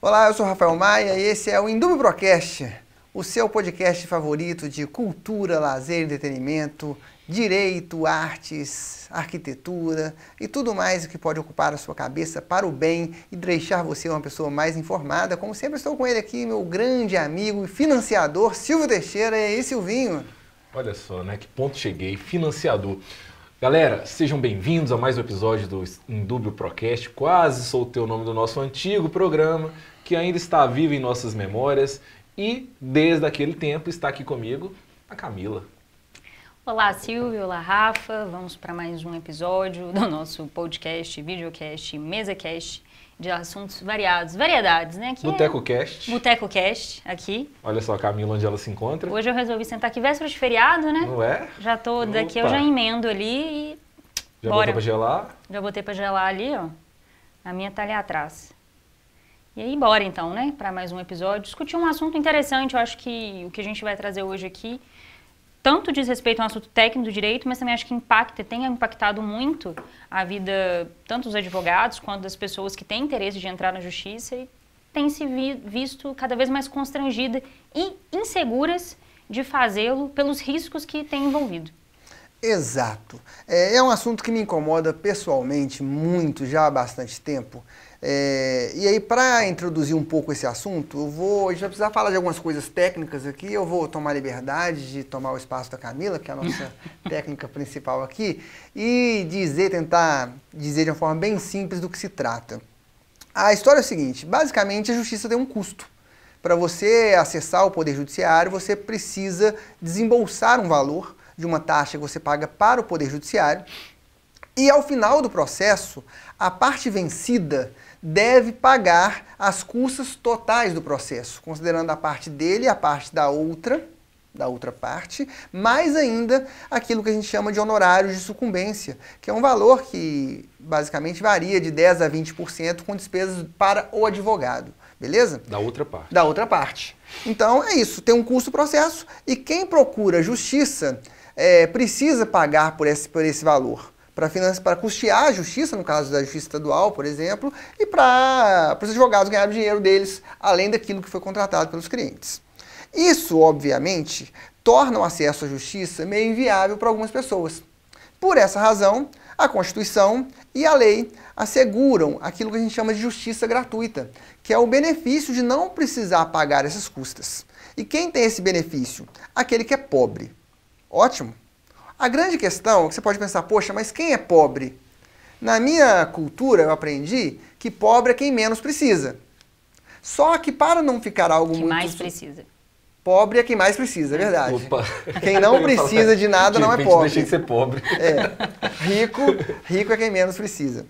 Olá, eu sou Rafael Maia e esse é o Indúbio Procast, o seu podcast favorito de cultura, lazer, entretenimento, direito, artes, arquitetura e tudo mais que pode ocupar a sua cabeça para o bem e deixar você uma pessoa mais informada. Como sempre, estou com ele aqui, meu grande amigo e financiador, Silvio Teixeira. E aí, Silvinho? Olha só, né? Que ponto cheguei, financiador. Galera, sejam bem-vindos a mais um episódio do Indúbio Procast. Quase soltei o nome do nosso antigo programa, que ainda está vivo em nossas memórias. E, desde aquele tempo, está aqui comigo a Camila. Olá, Silvio. Olá, Rafa. Vamos para mais um episódio do nosso podcast, videocast, mesacast, de assuntos variedades, né? BotecoCast. BotecoCast, aqui. Olha só a Camila, onde ela se encontra. Hoje eu resolvi sentar aqui, véspera de feriado, né? Não é? Já tô daqui, eu já emendo ali e Já bora. botou pra gelar? Já botei para gelar ali, ó. A minha tá ali atrás. E aí, bora então, né? Para mais um episódio. Discutir um assunto interessante. Eu acho que o que a gente vai trazer hoje aqui tanto diz respeito a um assunto técnico do direito, mas também acho que tem impactado muito a vida tanto dos advogados quanto das pessoas que têm interesse de entrar na justiça e têm se visto cada vez mais constrangidas e inseguras de fazê-lo pelos riscos que tem envolvido. Exato. É um assunto que me incomoda pessoalmente muito já há bastante tempo. E aí, para introduzir um pouco esse assunto, a gente vai precisar falar de algumas coisas técnicas aqui. Eu vou tomar liberdade de tomar o espaço da Camila, que é a nossa técnica principal aqui, e tentar dizer de uma forma bem simples do que se trata. A história é o seguinte: basicamente, a justiça tem um custo. Para você acessar o Poder Judiciário, você precisa desembolsar um valor de uma taxa que você paga para o Poder Judiciário. E ao final do processo, a parte vencida deve pagar as custas totais do processo, considerando a parte dele e a parte da outra parte, mais ainda aquilo que a gente chama de honorários de sucumbência, que é um valor que basicamente varia de 10% a 20% com despesas para o advogado, beleza? Da outra parte. Da outra parte. Então é isso, tem um custo processo e quem procura justiça precisa pagar por esse valor, para custear a justiça, no caso da justiça estadual, por exemplo, e para os advogados ganharem o dinheiro deles, além daquilo que foi contratado pelos clientes. Isso, obviamente, torna o acesso à justiça meio inviável para algumas pessoas. Por essa razão, a Constituição e a lei asseguram aquilo que a gente chama de justiça gratuita, que é o benefício de não precisar pagar essas custas. E quem tem esse benefício? Aquele que é pobre. Ótimo. A grande questão é que você pode pensar, poxa, mas quem é pobre? Na minha cultura eu aprendi que pobre é quem menos precisa. Só que para não ficar algo muito... Quem mais precisa. Pobre é quem mais precisa, é verdade. Opa. Quem não precisa de nada não é pobre. Deixei de ser pobre. Rico é quem menos precisa.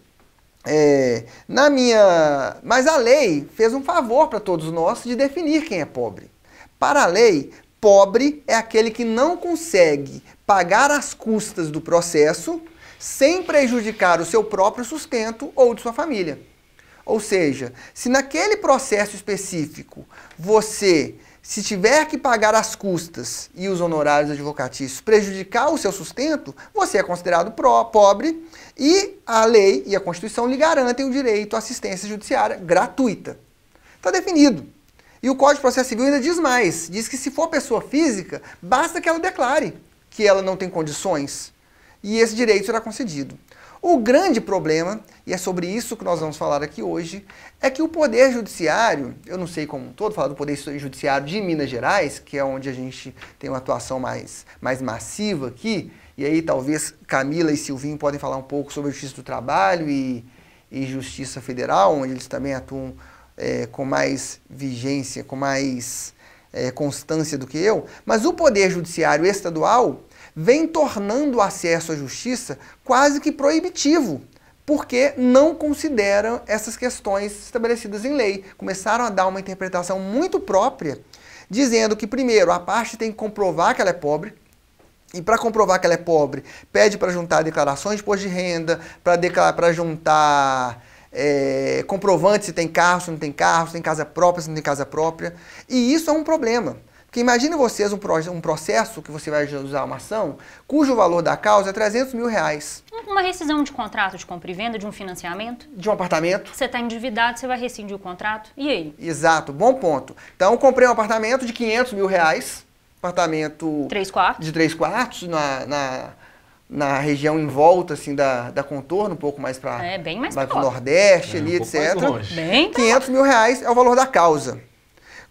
Mas a lei fez um favor para todos nós de definir quem é pobre. Para a lei, pobre é aquele que não consegue pagar as custas do processo sem prejudicar o seu próprio sustento ou de sua família. Ou seja, se naquele processo específico se tiver que pagar as custas e os honorários advocatícios prejudicar o seu sustento, você é considerado pobre e a lei e a Constituição lhe garantem o direito à assistência judiciária gratuita. Está definido. E o Código de Processo Civil ainda diz mais, diz que se for pessoa física, basta que ela declare que ela não tem condições e esse direito será concedido. O grande problema, e é sobre isso que nós vamos falar aqui hoje, é que o Poder Judiciário, eu não sei como um todo, falar do Poder Judiciário de Minas Gerais, que é onde a gente tem uma atuação mais massiva aqui, e aí talvez Camila e Silvinho podem falar um pouco sobre a Justiça do Trabalho e Justiça Federal, onde eles também atuam com mais vigência, com mais constância do que eu, mas o Poder Judiciário estadual vem tornando o acesso à justiça quase que proibitivo, porque não consideram essas questões estabelecidas em lei. Começaram a dar uma interpretação muito própria, dizendo que, primeiro, a parte tem que comprovar que ela é pobre, e para comprovar que ela é pobre, pede para juntar declarações de imposto de renda, para juntar comprovante se tem carro, se não tem carro, se tem casa própria, se não tem casa própria. E isso é um problema. Porque imagine vocês um processo que você vai usar uma ação, cujo valor da causa é 300 mil reais. Uma rescisão de contrato de compra e venda, de um financiamento. De um apartamento. Você está endividado, você vai rescindir o contrato. E aí? Exato, bom ponto. Então, eu comprei um apartamento de 500 mil reais. Apartamento 3 quartos. de 3 quartos na região em volta assim, da Contorno, um pouco mais para bem mais o Nordeste, ali, pouco mais etc. longe. Bem 500 mil reais é o valor da causa.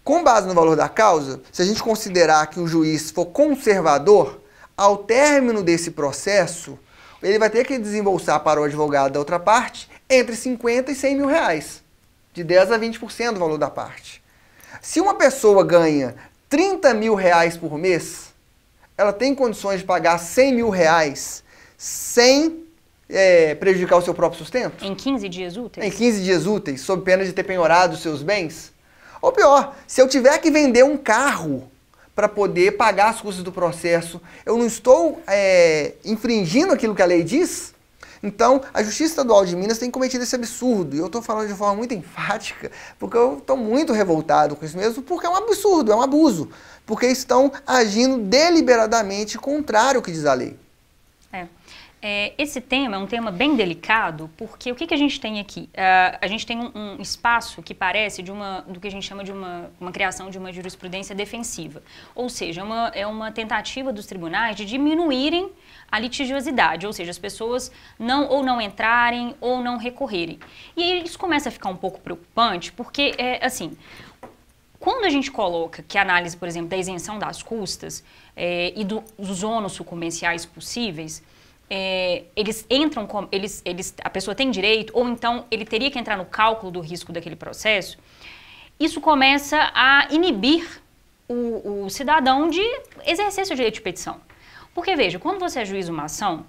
Com base no valor da causa, se a gente considerar que o juiz for conservador, ao término desse processo, ele vai ter que desembolsar para o advogado da outra parte entre 50 e 100 mil reais, de 10 a 20% do valor da parte. Se uma pessoa ganha 30 mil reais por mês, ela tem condições de pagar 100 mil reais sem prejudicar o seu próprio sustento? Em 15 dias úteis? Em 15 dias úteis, sob pena de ter penhorado os seus bens? Ou pior, se eu tiver que vender um carro para poder pagar as custas do processo, eu não estou infringindo aquilo que a lei diz? Então, a Justiça Estadual de Minas tem cometido esse absurdo. E eu estou falando de forma muito enfática, porque eu estou muito revoltado com isso mesmo, porque é um absurdo, é um abuso. Porque estão agindo deliberadamente contrário ao que diz a lei. Esse tema é um tema bem delicado, porque o que a gente tem aqui? A gente tem um espaço que parece do que a gente chama de uma criação de uma jurisprudência defensiva. Ou seja, é uma tentativa dos tribunais de diminuírem a litigiosidade, ou seja, as pessoas ou não entrarem ou não recorrerem. E aí isso começa a ficar um pouco preocupante, porque, quando a gente coloca que a análise, por exemplo, da isenção das custas e dos ônus sucumbenciais possíveis, eles entram, a pessoa tem direito, ou então ele teria que entrar no cálculo do risco daquele processo, isso começa a inibir o cidadão de exercer seu direito de petição. Porque, veja, quando você ajuiza uma ação,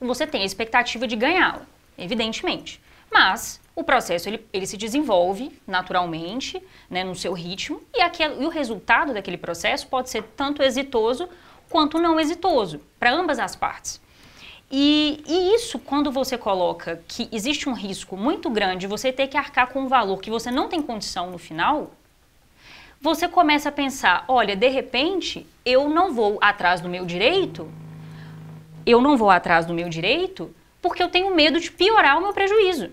você tem a expectativa de ganhá-la, evidentemente. Mas o processo ele se desenvolve naturalmente, né, no seu ritmo, e o resultado daquele processo pode ser tanto exitoso quanto não exitoso, para ambas as partes. E isso, quando você coloca que existe um risco muito grande de você ter que arcar com um valor que você não tem condição no final, você começa a pensar, olha, de repente, eu não vou atrás do meu direito porque eu tenho medo de piorar o meu prejuízo.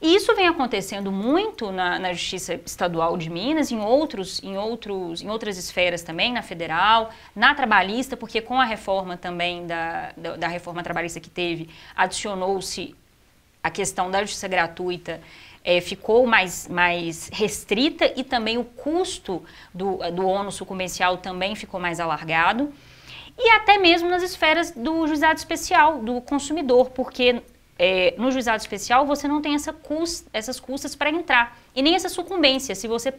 E isso vem acontecendo muito na Justiça Estadual de Minas, em outras esferas também, na federal, na trabalhista, porque com a reforma também da reforma trabalhista que teve, adicionou-se a questão da justiça gratuita, ficou mais restrita e também o custo do ônus sucumbencial também ficou mais alargado. E até mesmo nas esferas do juizado especial, do consumidor, porque no juizado especial você não tem essas custas para entrar, e nem essa sucumbência, se você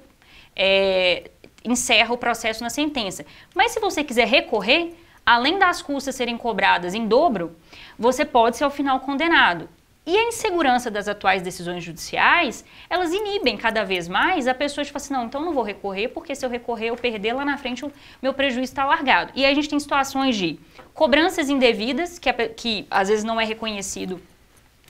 encerra o processo na sentença. Mas se você quiser recorrer, além das custas serem cobradas em dobro, você pode ser ao final condenado. E a insegurança das atuais decisões judiciais, elas inibem cada vez mais a pessoa de falar assim, não, então não vou recorrer, porque se eu recorrer, eu perder lá na frente, o meu prejuízo está alargado. E aí a gente tem situações de cobranças indevidas, que às vezes não é reconhecido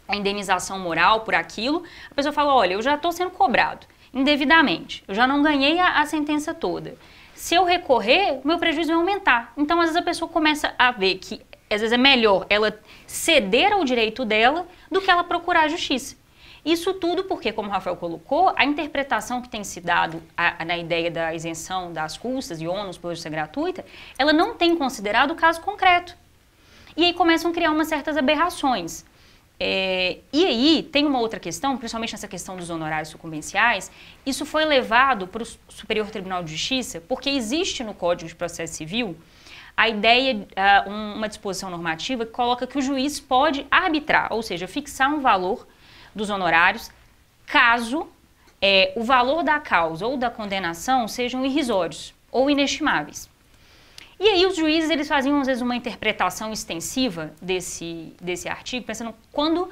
a indenização moral por aquilo. A pessoa fala, olha, eu já estou sendo cobrado indevidamente, eu já não ganhei a sentença toda. Se eu recorrer, o meu prejuízo vai aumentar. Então, às vezes a pessoa começa a ver que às vezes é melhor ela ceder ao direito dela do que ela procurar a justiça. Isso tudo porque, como o Rafael colocou, a interpretação que tem se dado na ideia da isenção das custas e ônus pela justiça gratuita, ela não tem considerado o caso concreto. E aí começam a criar umas certas aberrações. E aí tem uma outra questão, principalmente nessa questão dos honorários sucumbenciais, isso foi levado para o Superior Tribunal de Justiça, porque existe no Código de Processo Civil a ideia, uma disposição normativa que coloca que o juiz pode arbitrar, ou seja, fixar um valor dos honorários, caso o valor da causa ou da condenação sejam irrisórios ou inestimáveis. E aí os juízes eles faziam às vezes uma interpretação extensiva desse artigo, pensando quando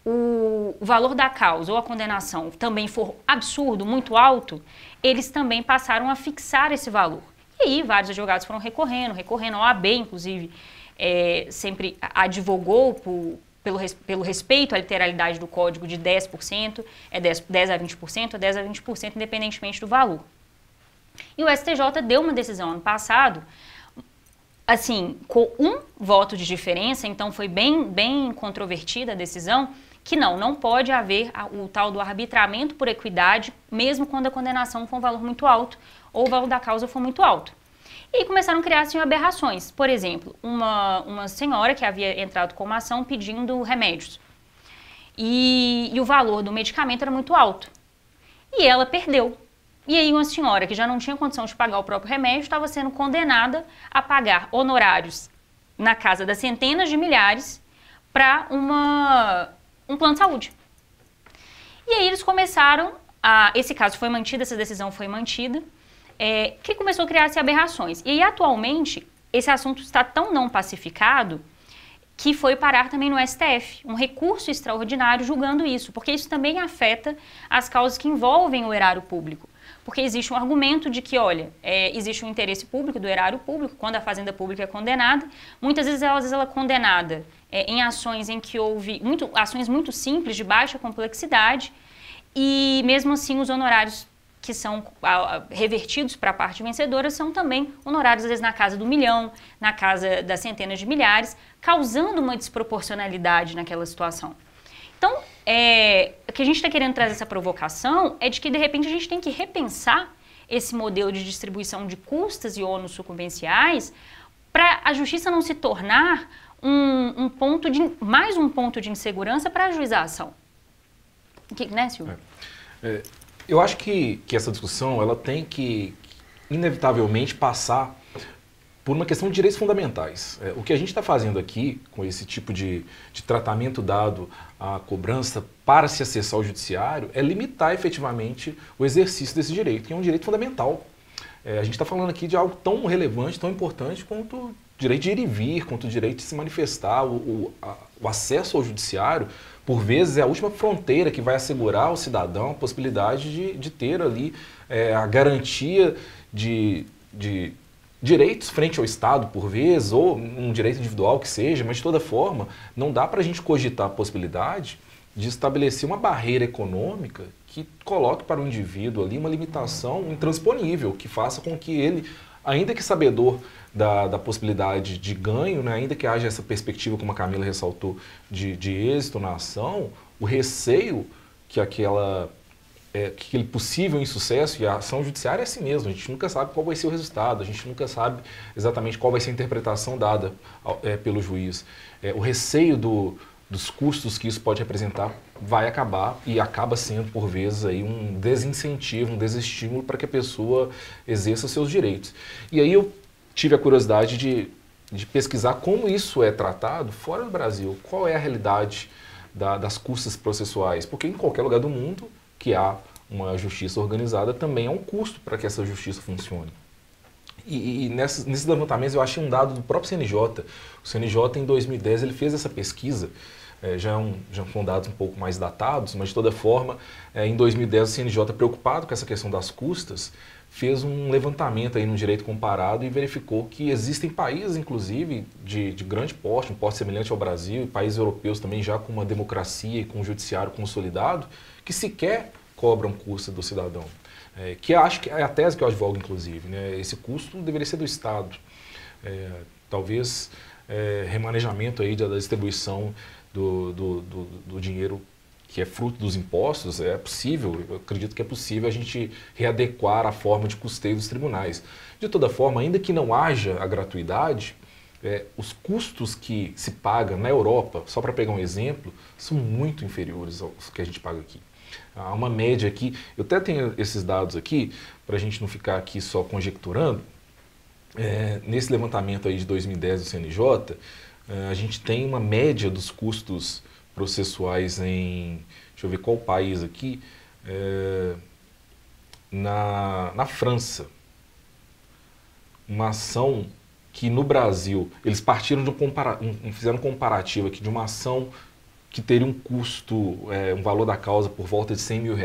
o valor da causa ou a condenação também for absurdo, muito alto, eles também passaram a fixar esse valor. E aí vários advogados foram recorrendo, a OAB, inclusive, sempre advogou pelo respeito à literalidade do código de 10%, 10 a 20%, 10 a 20%, independentemente do valor. E o STJ deu uma decisão ano passado, assim, com um voto de diferença, então foi bem controvertida a decisão, que não pode haver o tal do arbitramento por equidade, mesmo quando a condenação for um valor muito alto ou o valor da causa for muito alto. E começaram a criar assim, aberrações. Por exemplo, uma senhora que havia entrado com uma ação pedindo remédios. E o valor do medicamento era muito alto. E ela perdeu. E aí uma senhora que já não tinha condição de pagar o próprio remédio estava sendo condenada a pagar honorários na casa das centenas de milhares para um plano de saúde. E aí eles começaram, esse caso foi mantido, essa decisão foi mantida, que começou a criar-se aberrações. E aí, atualmente, esse assunto está tão não pacificado que foi parar também no STF, um recurso extraordinário julgando isso, porque isso também afeta as causas que envolvem o erário público. Porque existe um argumento de que, olha, existe um interesse público do erário público, quando a fazenda pública é condenada, muitas vezes ela é condenada em ações em que houve ações muito simples, de baixa complexidade, e mesmo assim os honorários que são revertidos para a parte vencedora são também honorários, às vezes, na casa do milhão, na casa das centenas de milhares, causando uma desproporcionalidade naquela situação. Então, o que a gente está querendo trazer essa provocação é de que, de repente, a gente tem que repensar esse modelo de distribuição de custas e ônus sucumbenciais para a justiça não se tornar mais um ponto de insegurança para ajuizar a ação. Né, Silvio? Eu acho que essa discussão ela tem que, inevitavelmente, passar por uma questão de direitos fundamentais. O que a gente está fazendo aqui, com esse tipo de tratamento dado à cobrança para se acessar ao judiciário, é limitar efetivamente o exercício desse direito, que é um direito fundamental. A gente está falando aqui de algo tão relevante, tão importante quanto o direito de ir e vir, quanto o direito de se manifestar, o acesso ao judiciário. Por vezes, é a última fronteira que vai assegurar ao cidadão a possibilidade de ter ali a garantia de direitos frente ao Estado, por vezes, ou um direito individual que seja, mas de toda forma, não dá para a gente cogitar a possibilidade de estabelecer uma barreira econômica que coloque para o indivíduo ali uma limitação intransponível, que faça com que ele, ainda que sabedor da possibilidade de ganho, né, ainda que haja essa perspectiva, como a Camila ressaltou, de êxito na ação, o receio que aquele possível insucesso, e a ação judiciária é assim mesmo, a gente nunca sabe qual vai ser o resultado, a gente nunca sabe exatamente qual vai ser a interpretação dada pelo juiz. O receio dos custos que isso pode representar vai acabar e acaba sendo, por vezes, aí, um desincentivo, um desestímulo para que a pessoa exerça seus direitos. E aí eu tive a curiosidade de pesquisar como isso é tratado fora do Brasil, qual é a realidade das custas processuais, porque em qualquer lugar do mundo que há uma justiça organizada também é um custo para que essa justiça funcione. E nesses levantamentos eu achei um dado do próprio CNJ. O CNJ, em 2010, ele fez essa pesquisa, já são dados um pouco mais datados, mas de toda forma, em 2010 o CNJ, preocupado com essa questão das custas, fez um levantamento aí no direito comparado e verificou que existem países, inclusive, de grande porte, um porte semelhante ao Brasil, e países europeus também já com uma democracia e com um judiciário consolidado, que sequer cobram custo do cidadão. Que acho que é a tese que eu advogo, inclusive, né? Esse custo deveria ser do Estado. Talvez remanejamento aí da distribuição do dinheiro que é fruto dos impostos, é possível, eu acredito que é possível a gente readequar a forma de custeio dos tribunais. De toda forma, ainda que não haja a gratuidade, os custos que se paga na Europa, só para pegar um exemplo, são muito inferiores aos que a gente paga aqui. Há uma média aqui, eu até tenho esses dados aqui, para a gente não ficar aqui só conjecturando. Nesse levantamento aí de 2010 do CNJ, a gente tem uma média dos custos processuais deixa eu ver qual país aqui, na França. Uma ação que no Brasil, eles partiram fizeram um comparativo aqui de uma ação que teria um custo, um valor da causa por volta de R$100 mil,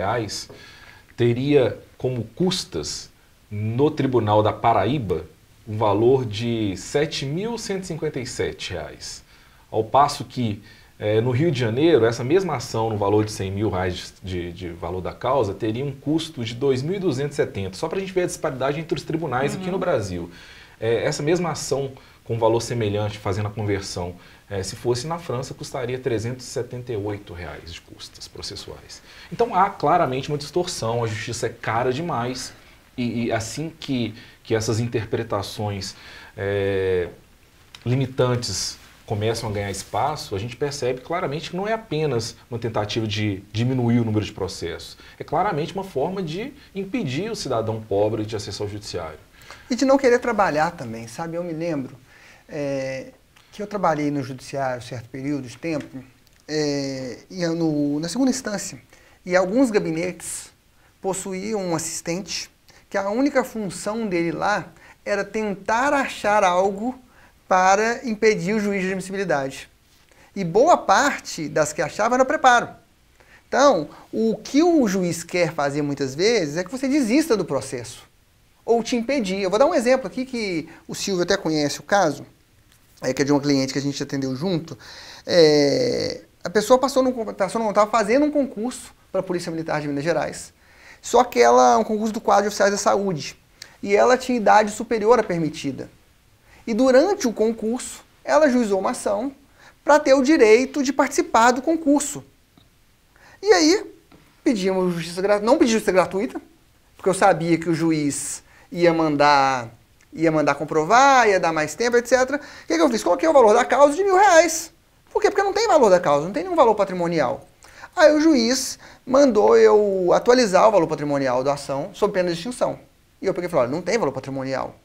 teria como custas no Tribunal da Paraíba um valor de R$7.157, ao passo que No Rio de Janeiro, essa mesma ação no valor de R$100 mil de valor da causa teria um custo de 2.270, só para a gente ver a disparidade entre os tribunais aqui no Brasil. Essa mesma ação com valor semelhante, fazendo a conversão, se fosse na França, custaria R$378 de custas processuais. Então há claramente uma distorção, a justiça é cara demais e assim que essas interpretações limitantes começam a ganhar espaço, a gente percebe claramente que não é apenas uma tentativa de diminuir o número de processos, é claramente uma forma de impedir o cidadão pobre de acessar ao judiciário. E de não querer trabalhar também, sabe? Eu me lembro que eu trabalhei no judiciário certo período de tempo, na segunda instância, e alguns gabinetes possuíam um assistente que a única função dele lá era tentar achar algo para impedir o juiz de admissibilidade. E boa parte das que achava era preparo. Então, o que o juiz quer fazer muitas vezes é que você desista do processo, ou te impedir. Eu vou dar um exemplo aqui que o Silvio até conhece o caso, que é de uma cliente que a gente atendeu junto. A pessoa estava fazendo um concurso para a Polícia Militar de Minas Gerais, só que um concurso do quadro de oficiais da saúde, e ela tinha idade superior à permitida. E durante o concurso, ela ajuizou uma ação para ter o direito de participar do concurso. E aí, não pedi justiça gratuita, porque eu sabia que o juiz ia mandar comprovar, ia dar mais tempo, etc. O que eu fiz? Coloquei o valor da causa de R$1.000. Por quê? Porque não tem valor da causa, não tem nenhum valor patrimonial. Aí o juiz mandou eu atualizar o valor patrimonial da ação sob pena de extinção. E eu peguei e falei, olha, não tem valor patrimonial.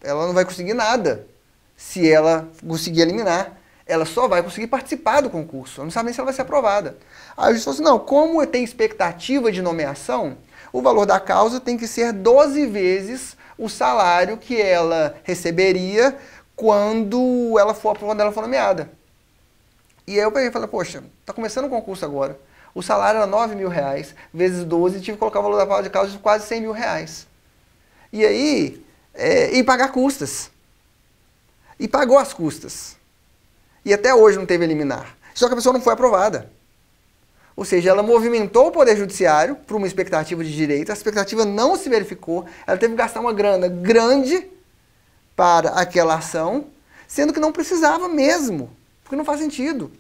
Ela não vai conseguir nada se ela conseguir eliminar. Ela só vai conseguir participar do concurso. Ela não sabe nem se ela vai ser aprovada. Aí o juiz falou assim, não, como tem expectativa de nomeação, o valor da causa tem que ser 12 vezes o salário que ela receberia quando ela for nomeada. E aí eu peguei e falei, poxa, tá começando o concurso agora. O salário era R$9.000, vezes 12, tive que colocar o valor da causa de quase R$100.000. E aí, e pagar custas. E pagou as custas. E até hoje não teve liminar. Só que a pessoa não foi aprovada. Ou seja, ela movimentou o Poder Judiciário para uma expectativa de direito, a expectativa não se verificou, ela teve que gastar uma grana grande para aquela ação, sendo que não precisava mesmo, porque não faz sentido.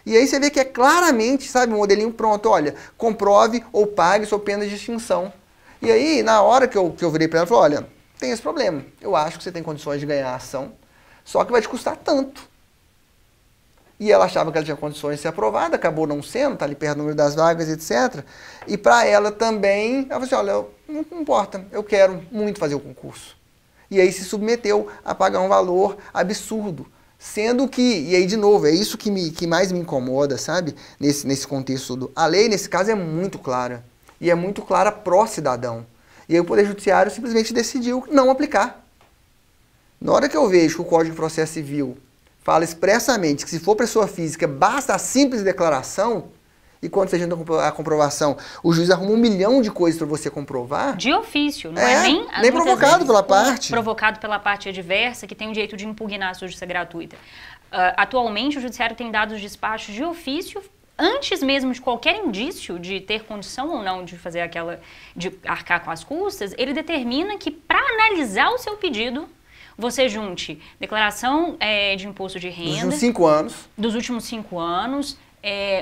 E aí você vê que é claramente, sabe, um modelinho pronto, olha, comprove ou pague sob pena de extinção. E aí, na hora que eu virei para ela, eu falei, olha, tem esse problema, eu acho que você tem condições de ganhar a ação, só que vai te custar tanto. E ela achava que ela tinha condições de ser aprovada, acabou não sendo, está ali perto do número das vagas, etc. E para ela também, ela falou assim, olha, não importa, eu quero muito fazer o concurso. E aí se submeteu a pagar um valor absurdo. Sendo que, e aí de novo, é isso que mais me incomoda, sabe? Nesse contexto, a lei nesse caso é muito clara. E é muito clara pró-cidadão. E aí o Poder Judiciário simplesmente decidiu não aplicar. Na hora que eu vejo que o Código de Processo Civil fala expressamente que se for pessoa física, basta a simples declaração, e quando você junta a comprovação, o juiz arruma 1 milhão de coisas para você comprovar. De ofício, não é nem provocado pela parte. Provocado pela parte adversa, que tem o direito de impugnar a sua justiça gratuita. Atualmente, o Judiciário tem dado os despachos de ofício antes mesmo de qualquer indício de ter condição ou não de fazer de arcar com as custas, ele determina que para analisar o seu pedido, você junte declaração de imposto de renda. Dos últimos 5 anos. Dos últimos 5 anos,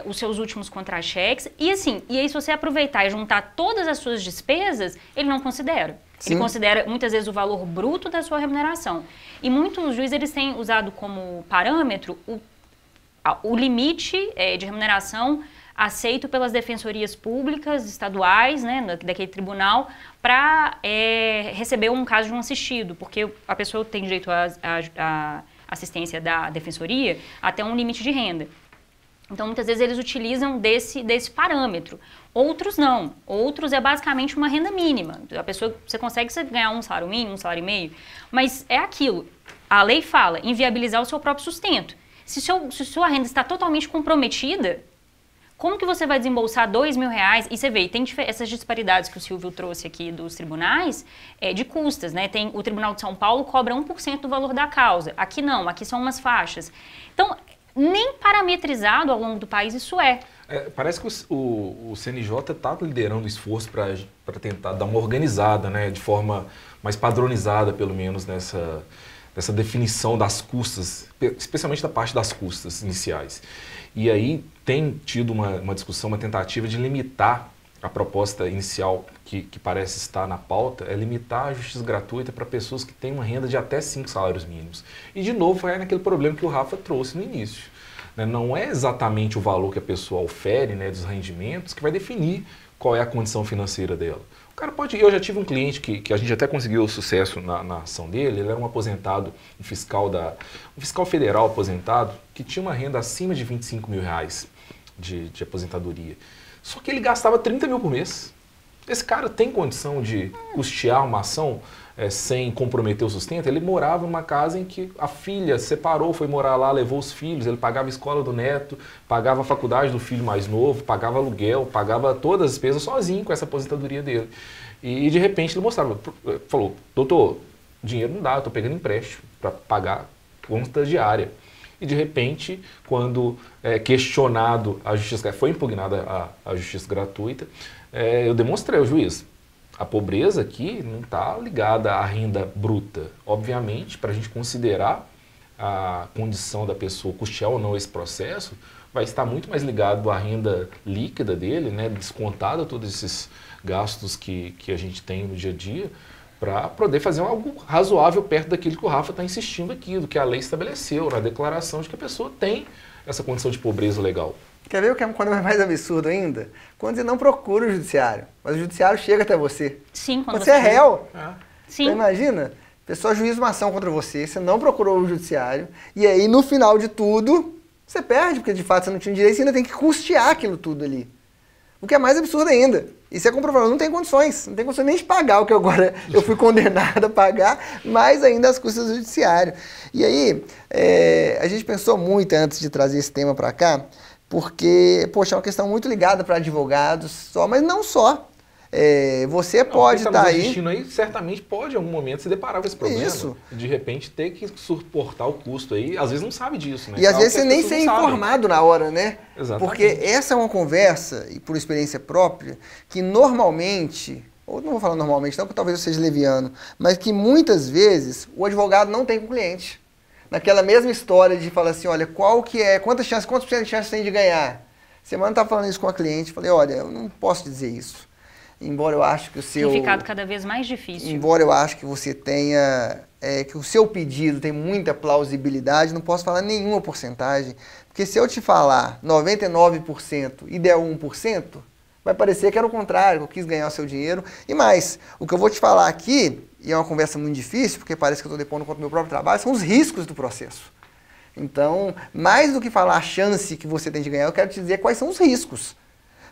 os seus últimos contra-cheques. E assim, e aí se você aproveitar e juntar todas as suas despesas, ele não considera. Sim. Ele considera muitas vezes o valor bruto da sua remuneração. E muitos juízes eles têm usado como parâmetro o limite de remuneração aceito pelas defensorias públicas estaduais, né, daquele tribunal, para receber um caso de um assistido, porque a pessoa tem direito à assistência da defensoria até um limite de renda. Então, muitas vezes eles utilizam desse parâmetro. Outros não. Outros é basicamente uma renda mínima. A pessoa, você consegue ganhar um salário mínimo, um salário e meio, mas é aquilo. A lei fala, inviabilizar o seu próprio sustento. Se sua renda está totalmente comprometida, como que você vai desembolsar R$2.000? E você vê, tem essas disparidades que o Silvio trouxe aqui dos tribunais, de custas, né? O Tribunal de São Paulo cobra 1% do valor da causa. Aqui não, aqui são umas faixas. Então, nem parametrizado ao longo do país isso é. Parece que o CNJ está liderando o esforço para tentar dar uma organizada, né, de forma mais padronizada, pelo menos, nessa definição das custas, especialmente da parte das custas iniciais. E aí tem tido uma discussão, uma tentativa de limitar a proposta inicial que parece estar na pauta, é limitar a justiça gratuita para pessoas que têm uma renda de até 5 salários mínimos. E, de novo, vai naquele problema que o Rafa trouxe no início. Né? Não é exatamente o valor que a pessoa ofere, né, dos rendimentos, que vai definir qual é a condição financeira dela. O cara pode... Eu já tive um cliente que a gente até conseguiu sucesso na ação dele, ele era um aposentado, um fiscal federal aposentado, que tinha uma renda acima de 25 mil reais de aposentadoria. Só que ele gastava 30 mil por mês. Esse cara tem condição de custear uma ação sem comprometer o sustento? Ele morava numa casa em que a filha separou, foi morar lá, levou os filhos, ele pagava a escola do neto, pagava a faculdade do filho mais novo, pagava aluguel, pagava todas as despesas sozinho com essa aposentadoria dele. E de repente ele mostrava, falou, doutor, dinheiro não dá, eu estou pegando empréstimo para pagar conta diária. E de repente, quando questionado a justiça, foi impugnada a justiça gratuita, eu demonstrei ao juiz, a pobreza aqui não está ligada à renda bruta. Obviamente, para a gente considerar a condição da pessoa custear ou não esse processo, vai estar muito mais ligado à renda líquida dele, né, descontada todos esses gastos que a gente tem no dia a dia, para poder fazer algo razoável perto daquilo que o Rafa está insistindo aqui, do que a lei estabeleceu, na declaração de que a pessoa tem essa condição de pobreza legal. Quer ver o que é quando é mais absurdo ainda? Quando você não procura o judiciário, mas o judiciário chega até você. Sim, quando você é réu. Sim. Então imagina, a pessoa juiza uma ação contra você, você não procurou o judiciário, e aí no final de tudo, você perde, porque de fato você não tinha direito, você ainda tem que custear aquilo tudo ali. O que é mais absurdo ainda. Isso é comprovado, não tem condições nem de pagar o que agora eu fui condenado a pagar, mais ainda as custas do judiciário. E aí, a gente pensou muito antes de trazer esse tema para cá, porque, poxa, é uma questão muito ligada para advogados só, mas não só. Você pode estar aí... aí certamente pode em algum momento se deparar com esse problema. Isso. De repente ter que suportar o custo aí, às vezes não sabe disso, né? E às vezes você nem ser informado na hora, né? Exatamente. Porque essa é uma conversa, e por experiência própria, que normalmente, ou não vou falar normalmente não, porque talvez eu seja leviano, mas que muitas vezes o advogado não tem com o cliente. Naquela mesma história de falar assim, olha, quantos por cento de chance tem de ganhar? Semana eu estava falando isso com a cliente, falei, olha, eu não posso dizer isso. Embora eu acho que o seu... Tem ficado cada vez mais difícil. Embora eu acho que você tenha... que o seu pedido tem muita plausibilidade, não posso falar nenhuma porcentagem. Porque se eu te falar 99% e der 1%, vai parecer que era o contrário, que eu quis ganhar o seu dinheiro. E mais, o que eu vou te falar aqui, e é uma conversa muito difícil, porque parece que eu estou depondo contra o meu próprio trabalho, são os riscos do processo. Então, mais do que falar a chance que você tem de ganhar, eu quero te dizer quais são os riscos.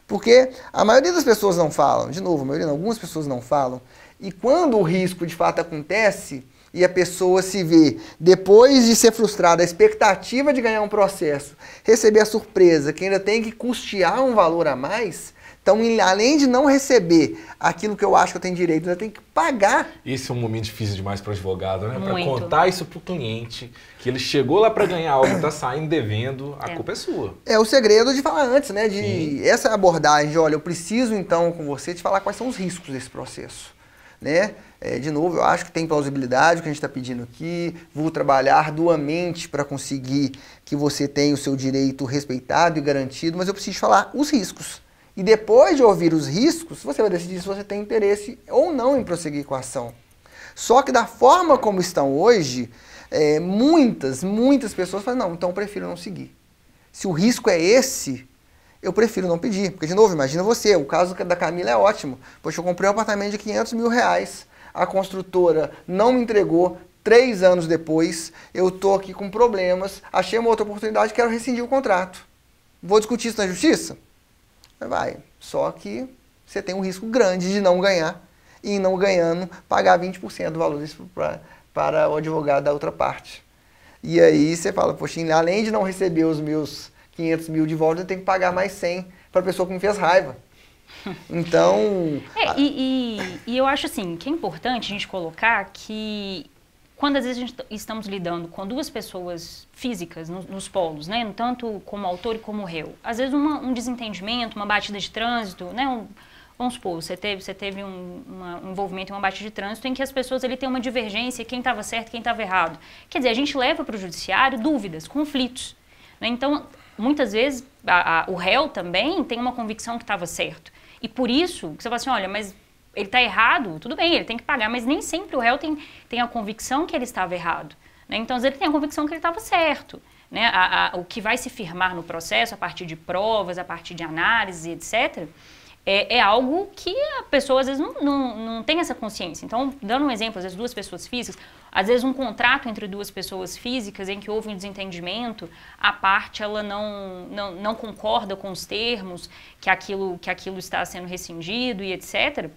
Porque a maioria das pessoas não falam, de novo, algumas pessoas não falam, e quando o risco de fato acontece e a pessoa se vê, depois de ser frustrada, a expectativa de ganhar um processo, receber a surpresa que ainda tem que custear um valor a mais, então além de não receber aquilo que eu acho que eu tenho direito, ainda tem que pagar. Esse é um momento difícil demais para o advogado, né? Para Muito. contar isso para o cliente, que ele chegou lá para ganhar algo, está saindo devendo, a culpa é sua. É o segredo de falar antes, né? Sim. Essa abordagem de, olha, eu preciso então com você te falar quais são os riscos desse processo, né? De novo, eu acho que tem plausibilidade o que a gente está pedindo aqui, vou trabalhar arduamente para conseguir que você tenha o seu direito respeitado e garantido, mas eu preciso falar os riscos. E depois de ouvir os riscos, você vai decidir se você tem interesse ou não em prosseguir com a ação. Só que da forma como estão hoje, muitas pessoas falam, não, então eu prefiro não seguir. Se o risco é esse, eu prefiro não pedir. Porque, de novo, imagina você, o caso da Camila é ótimo. Poxa, eu comprei um apartamento de 500 mil reais, a construtora não me entregou, 3 anos depois, eu estou aqui com problemas, achei uma outra oportunidade, quero rescindir o contrato. Vou discutir isso na justiça? Vai. Só que você tem um risco grande de não ganhar e, não ganhando, pagar 20% do valor disso para o advogado da outra parte. E aí você fala, poxa, além de não receber os meus 500 mil de volta, eu tenho que pagar mais 100 para a pessoa que me fez raiva. Então... E eu acho assim, que é importante a gente colocar que quando às vezes estamos lidando com duas pessoas físicas nos polos, né, tanto como autor e como réu, às vezes um desentendimento, uma batida de trânsito, né, vamos supor, você teve um envolvimento em uma batida de trânsito em que as pessoas ali têm uma divergência, quem estava certo, quem estava errado. Quer dizer, a gente leva para o judiciário dúvidas, conflitos, né? Então, muitas vezes, o réu também tem uma convicção que estava certo. E por isso, você fala assim, olha, mas ele está errado, tudo bem, ele tem que pagar, mas nem sempre o réu tem a convicção que ele estava errado, né? Então, às vezes, ele tem a convicção que ele estava certo, né? O que vai se firmar no processo, a partir de provas, a partir de análise, etc., é algo que a pessoa, às vezes, não tem essa consciência. Então, dando um exemplo, às vezes, duas pessoas físicas, às vezes, um contrato entre duas pessoas físicas em que houve um desentendimento, a parte, ela não concorda com os termos, que aquilo está sendo rescindido e etc.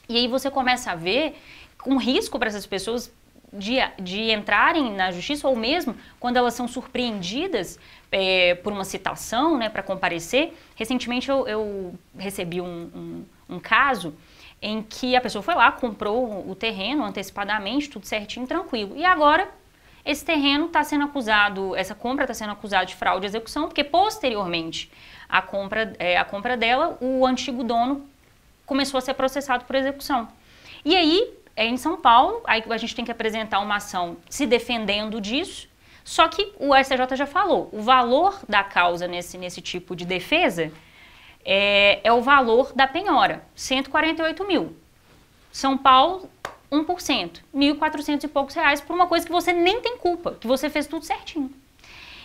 E aí você começa a ver um risco para essas pessoas de entrarem na justiça, ou mesmo quando elas são surpreendidas por uma citação, né, para comparecer. Recentemente eu recebi um caso em que a pessoa foi lá, comprou o terreno antecipadamente, tudo certinho, tranquilo. E agora esse terreno está sendo acusado, essa compra está sendo acusada de fraude de execução, porque posteriormente à compra dela, o antigo dono começou a ser processado por execução. E aí, em São Paulo, aí a gente tem que apresentar uma ação se defendendo disso, só que o STJ já falou, o valor da causa nesse tipo de defesa é o valor da penhora, 148 mil. São Paulo, 1%, 1.400 e poucos reais por uma coisa que você nem tem culpa, que você fez tudo certinho.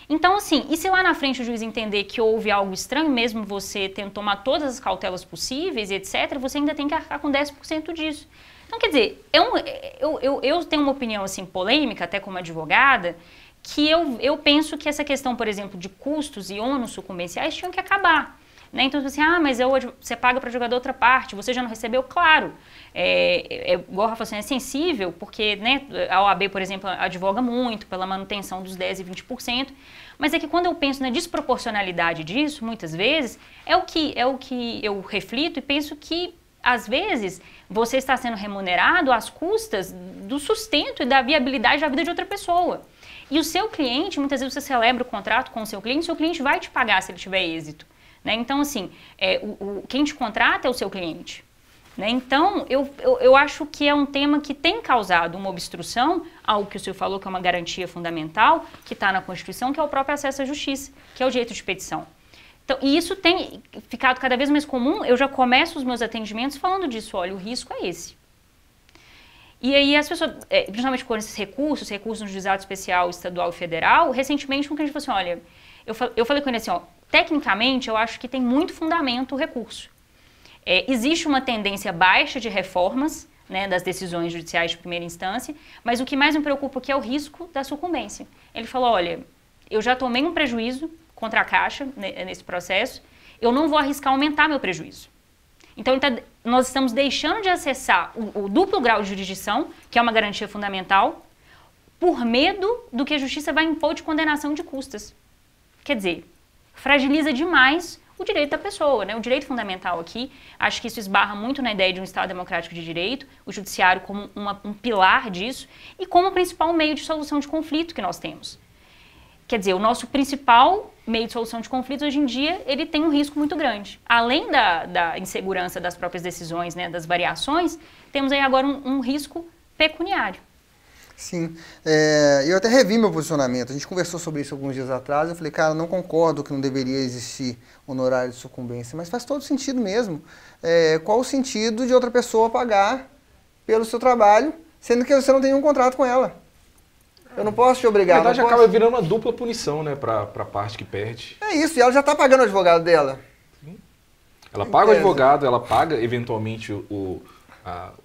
Então, assim, e se lá na frente o juiz entender que houve algo estranho, mesmo você tendo tomado todas as cautelas possíveis, etc., você ainda tem que arcar com 10% disso. Então, quer dizer, eu tenho uma opinião, assim, polêmica, até como advogada, que eu penso que essa questão, por exemplo, de custos e ônus sucumbenciais tinham que acabar. Né? Então, assim, mas você paga para jogar da outra parte, você já não recebeu? Claro. Igual a Rafa falou, é sensível, porque, né, a OAB, por exemplo, advoga muito pela manutenção dos 10% e 20%, mas é que quando eu penso na desproporcionalidade disso, muitas vezes, é o que eu reflito e penso que, às vezes, você está sendo remunerado às custas do sustento e da viabilidade da vida de outra pessoa. E o seu cliente, muitas vezes você celebra o contrato com o seu cliente vai te pagar se ele tiver êxito. Né? Então, assim, quem te contrata é o seu cliente. Né? Então, eu acho que é um tema que tem causado uma obstrução ao que o senhor falou, que é uma garantia fundamental, que está na Constituição, que é o próprio acesso à justiça, que é o direito de petição. Então, e isso tem ficado cada vez mais comum. Eu já começo os meus atendimentos falando disso. Olha, o risco é esse. E aí as pessoas, principalmente com esses recursos no juizado especial, estadual e federal, recentemente com que a gente falou assim, olha, eu falei com ele assim, ó, tecnicamente eu acho que tem muito fundamento o recurso. Existe uma tendência baixa de reformas, né, das decisões judiciais de primeira instância, mas o que mais me preocupa aqui é o risco da sucumbência. Ele falou, olha, eu já tomei um prejuízo contra a Caixa nesse processo, eu não vou arriscar aumentar meu prejuízo. Então, nós estamos deixando de acessar o duplo grau de jurisdição, que é uma garantia fundamental, por medo do que a justiça vai impor de condenação de custas. Quer dizer, fragiliza demais o direito da pessoa, né? O direito fundamental aqui, acho que isso esbarra muito na ideia de um Estado democrático de direito, o judiciário como um pilar disso e como o principal meio de solução de conflito que nós temos. Quer dizer, o nosso principal meio de solução de conflitos, hoje em dia, ele tem um risco muito grande. Além da insegurança das próprias decisões, né, das variações, temos aí agora um risco pecuniário. Sim. Eu até revi meu posicionamento. A gente conversou sobre isso alguns dias atrás. Eu falei, cara, não concordo que não deveria existir honorário de sucumbência, mas faz todo sentido mesmo. Qual o sentido de outra pessoa pagar pelo seu trabalho, sendo que você não tem nenhum contrato com ela? Eu não posso te obrigar. Na verdade, acaba virando uma dupla punição, né, para a parte que perde. É isso, e ela já está pagando o advogado dela. Sim. Ela paga o advogado, ela paga eventualmente o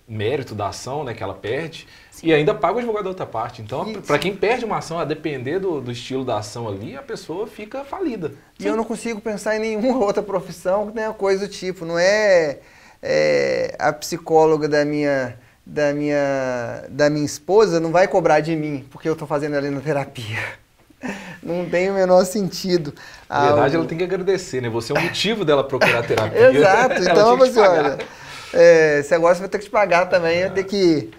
mérito da ação, né, que ela perde, sim, e ainda paga o advogado da outra parte. Então, para quem perde uma ação, a depender do estilo da ação ali, a pessoa fica falida. E eu não consigo pensar em nenhuma outra profissão que tenha coisa do tipo. Não é a psicóloga da minha esposa não vai cobrar de mim porque eu estou fazendo ela na terapia. Não tem o menor sentido. Na verdade, ela tem que agradecer, né? Você é o motivo dela procurar terapia. Exato. Então, você olha, esse negócio vai ter que te pagar também, vai ter que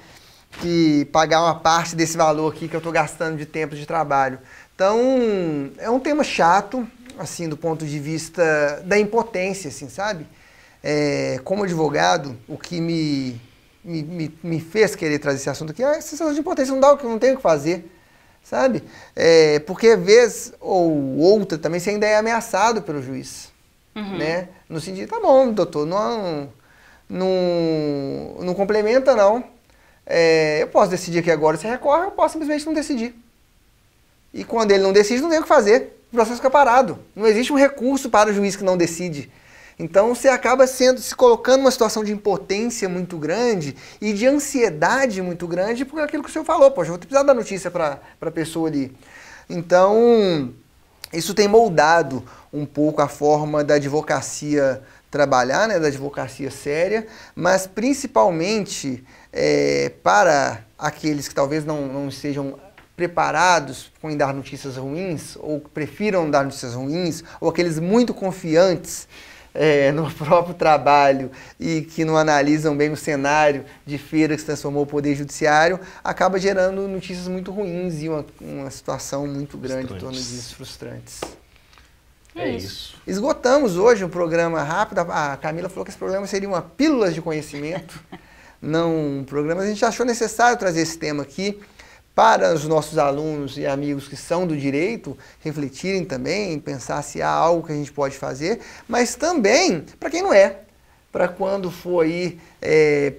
que pagar uma parte desse valor aqui que eu estou gastando de tempo de trabalho. Então, é um tema chato, assim, do ponto de vista da impotência, assim, sabe? Como advogado, o que me fez querer trazer esse assunto aqui é a sensação de impotência, não tem o que fazer, sabe? Porque, vez ou outra, também você ainda é ameaçado pelo juiz, né? No sentido, tá bom, doutor, não complementa, não. Eu posso decidir aqui agora, você recorre, eu posso simplesmente não decidir. E quando ele não decide, não tem o que fazer. O processo fica parado. Não existe um recurso para o juiz que não decide. Então você acaba se colocando numa situação de impotência muito grande e de ansiedade muito grande por aquilo que o senhor falou. Poxa, eu vou precisar dar notícia para a pessoa ali. Então, isso tem moldado um pouco a forma da advocacia trabalhar, né, da advocacia séria, mas principalmente para aqueles que talvez não estejam preparados em dar notícias ruins, ou prefiram dar notícias ruins, ou aqueles muito confiantes no próprio trabalho e que não analisam bem o cenário de feira que se transformou o Poder Judiciário, acaba gerando notícias muito ruins e uma situação muito grande em torno disso, frustrantes. É isso. Esgotamos hoje um programa rápido. A Camila falou que esse programa seria uma pílulas de conhecimento, não um programa. A gente achou necessário trazer esse tema aqui para os nossos alunos e amigos que são do direito refletirem também, pensar se há algo que a gente pode fazer, mas também para quem não é, para quando for aí,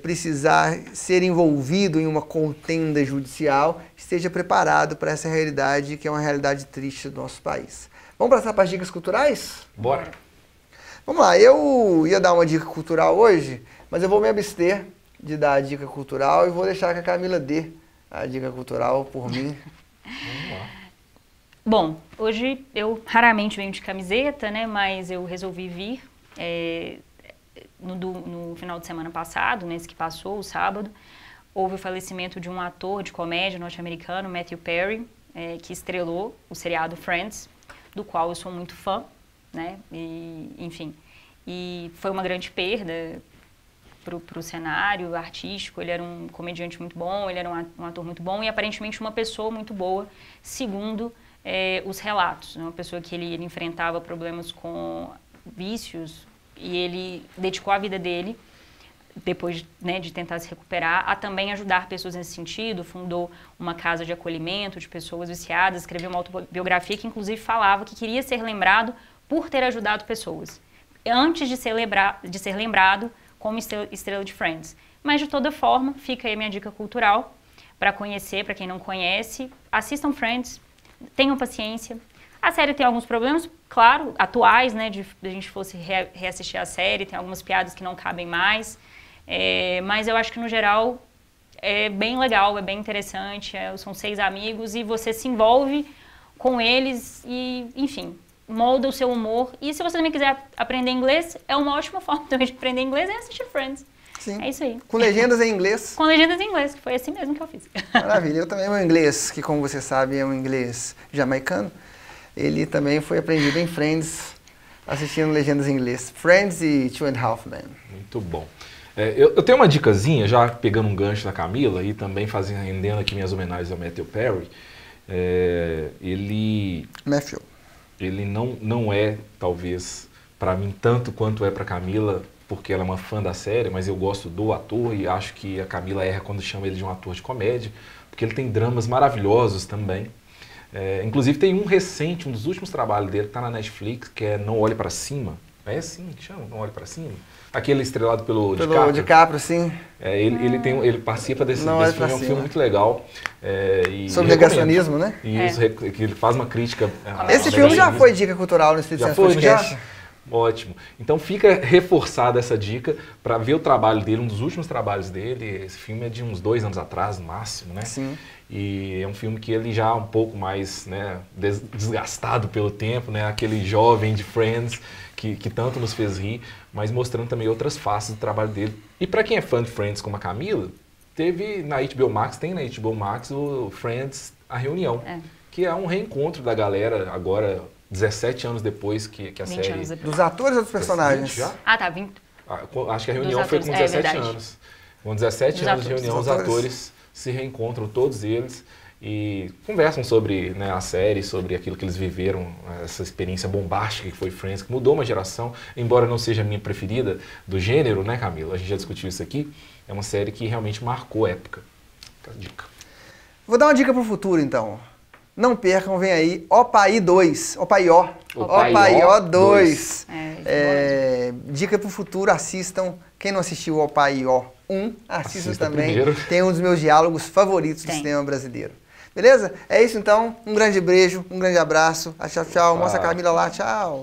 precisar ser envolvido em uma contenda judicial, esteja preparado para essa realidade que é uma realidade triste do nosso país. Vamos passar para as dicas culturais? Bora! Vamos lá, eu ia dar uma dica cultural hoje, mas eu vou me abster de dar a dica cultural e vou deixar que a Camila dê a dica cultural por mim. Vamos lá. Bom, hoje eu raramente venho de camiseta, né? Mas eu resolvi vir no final de semana passado, nesse que passou, o sábado, houve o falecimento de um ator de comédia norte-americano, Matthew Perry, que estrelou o seriado Friends, do qual eu sou muito fã, né? Enfim, e foi uma grande perda para o cenário artístico. Ele era um comediante muito bom, ele era um ator muito bom e aparentemente uma pessoa muito boa, segundo os relatos. Uma pessoa que ele enfrentava problemas com vícios e ele dedicou a vida dele, depois, né, de tentar se recuperar, a também ajudar pessoas nesse sentido. Fundou uma casa de acolhimento de pessoas viciadas, escreveu uma autobiografia que inclusive falava que queria ser lembrado por ter ajudado pessoas, antes de ser lembrado como estrela de Friends. Mas, de toda forma, fica aí a minha dica cultural para conhecer, para quem não conhece. Assistam Friends, tenham paciência. A série tem alguns problemas, claro, atuais, né, de a gente fosse reassistir a série, tem algumas piadas que não cabem mais, mas eu acho que, no geral, é bem legal, é bem interessante. São 6 amigos e você se envolve com eles e, enfim, molda o seu humor. E se você também quiser aprender inglês, é uma ótima forma também de aprender inglês, é assistir Friends. Sim. É isso aí. Com legendas em inglês. Com legendas em inglês, que foi assim mesmo que eu fiz. Maravilha. Eu também, meu inglês, que como você sabe é um inglês jamaicano, ele também foi aprendido em Friends, assistindo legendas em inglês. Friends e Two and a Half Men. Muito bom. Eu tenho uma dicasinha, já pegando um gancho da Camila e também rendendo aqui minhas homenagens ao Matthew Perry. Matthew. Ele não é, talvez, para mim, tanto quanto é para Camila, porque ela é uma fã da série, mas eu gosto do ator e acho que a Camila erra quando chama ele de um ator de comédia, porque ele tem dramas maravilhosos também. Inclusive tem um recente, um dos últimos trabalhos dele, que está na Netflix, que é Não Olhe Para Cima. É assim que chama? Não Olhe Para Cima? Aquele estrelado pelo DiCaprio, sim. Ele participa desse filme, é um filme muito legal. Sobre negacionismo, né? Isso, que ele faz uma crítica. Esse filme já foi dica cultural no Espírito Santo Podcast. Ótimo. Então fica reforçada essa dica para ver o trabalho dele, um dos últimos trabalhos dele. Esse filme é de uns 2 anos atrás, no máximo, né? Sim. E é um filme que ele já é um pouco mais, né, desgastado pelo tempo, né? Aquele jovem de Friends que tanto nos fez rir, mas mostrando também outras faces do trabalho dele. E para quem é fã de Friends como a Camila, tem na HBO Max o Friends, A Reunião, que é um reencontro da galera agora, 17 anos depois que a série... Anos depois. Dos atores ou dos personagens? Já? Tá, 20. Acho que a reunião foi com 17 anos. Com 17 anos de reunião, os atores se reencontram todos eles e conversam sobre, né, a série, sobre aquilo que eles viveram, essa experiência bombástica que foi Friends, que mudou uma geração, embora não seja a minha preferida do gênero, né, Camila? A gente já discutiu isso aqui. É uma série que realmente marcou a época. Fica a dica. Vou dar uma dica pro futuro, então. Não percam, vem aí Opaí 2. Opaió. Opaió 2. Dica pro futuro, assistam. Quem não assistiu o Opaió 1, assista também. Primeiro. Tem um dos meus diálogos favoritos do cinema brasileiro. Beleza? É isso então. Um grande beijo, um grande abraço. Tchau, tchau. Mostra a Camila lá. Tchau.